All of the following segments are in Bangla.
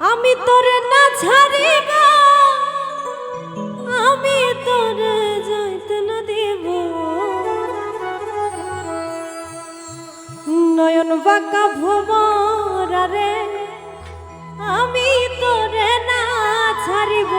আমি তোরে না ছাড়িব, আমি তোরে যাইতে না দিব। নয়ন বাঁকা ভোমরা রে, আমি তোরে না ছাড়িব।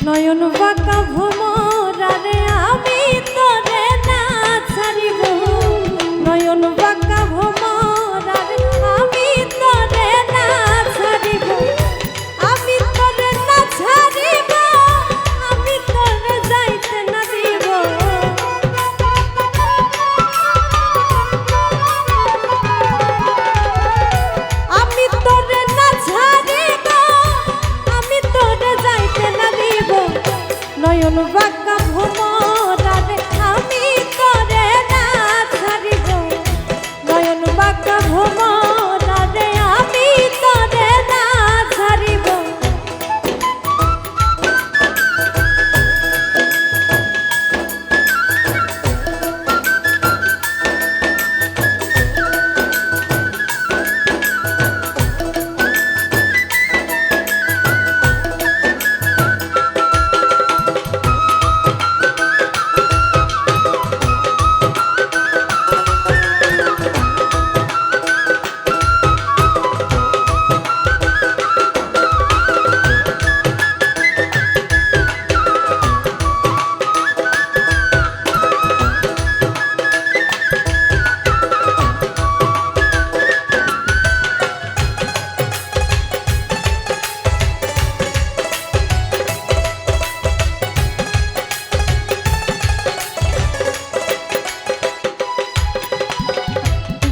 নয়ন বাঁকা ভোমরা রে, আমি তোরে না ছাড়িব। নয়ন বাঁকা ভোমরা রে, আমি তোরে না ছাড়িব। আমি তোরে না ছাড়িব, আমি তোরে যাইতে না দিব। আমি তোরে না ছাড়িব, আমি তোরে যাইতে না দিব। নয়ন বাঁকা ভোমরা রে, আমি তোরে না ছাড়িব। নয়ন বাঁকা ভোমরা রে, আমি তোরে না ছাড়িব।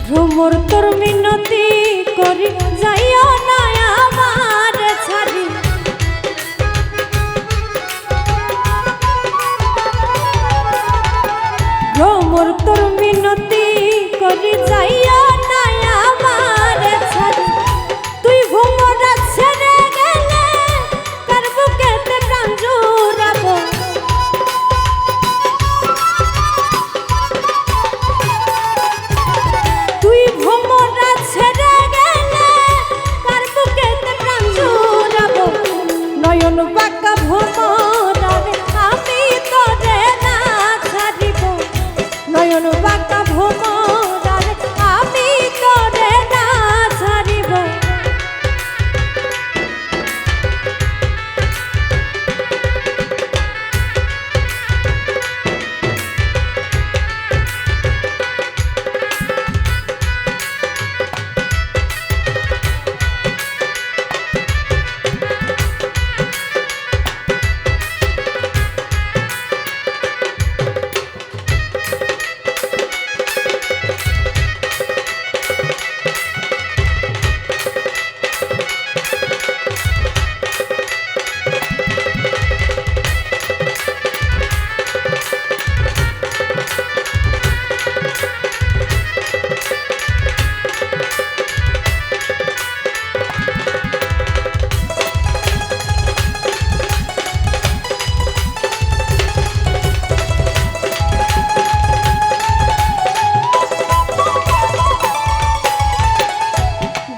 ভ্রমর তোর মিনতি করি, যাইও না আমার ছাড়ি। ভ্রমর তোর মিনতি করি, যাইও না আমার ছাড়ি। তুই ভ্রমরা ছেড়ে গেলে কার বুকেতে প্রাণ জুড়াবো। তুই ভোমরা ছেড়ে গেলে কার বুকেতে প্রাণ জুড়াবো। নয়ন বাঁকা ভোমরা রে, আমি তোরে না ছাড়িব। নয়ন বাঁকা ভোমরা রে, আমি তোরে না ছাড়িব।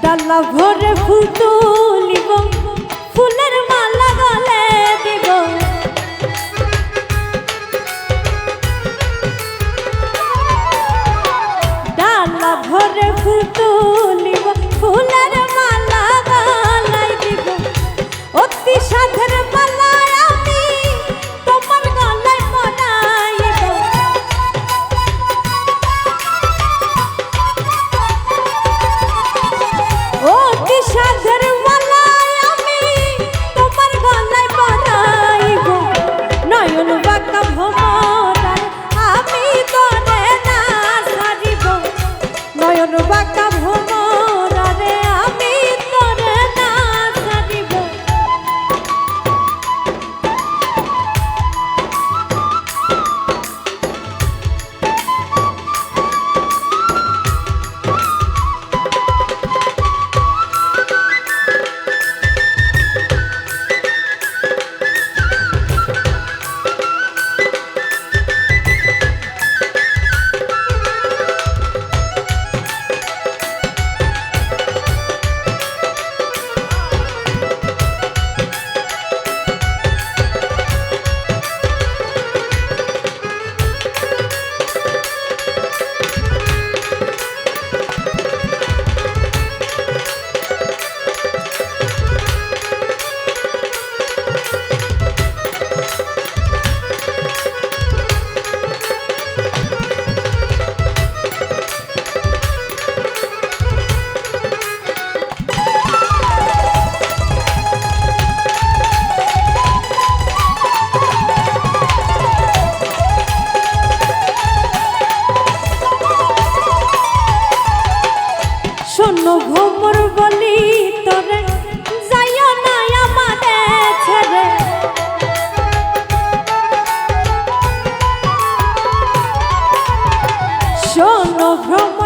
ডালা ভরে ফুল তুলিব, ফুলের মালা গলে দিব। ডালা ভরে ফুল তুলিব, ফুলের মালা গলাই দিব। অতি সাধের মালা আমি তোমার গলায় পরাইব। ভ্রম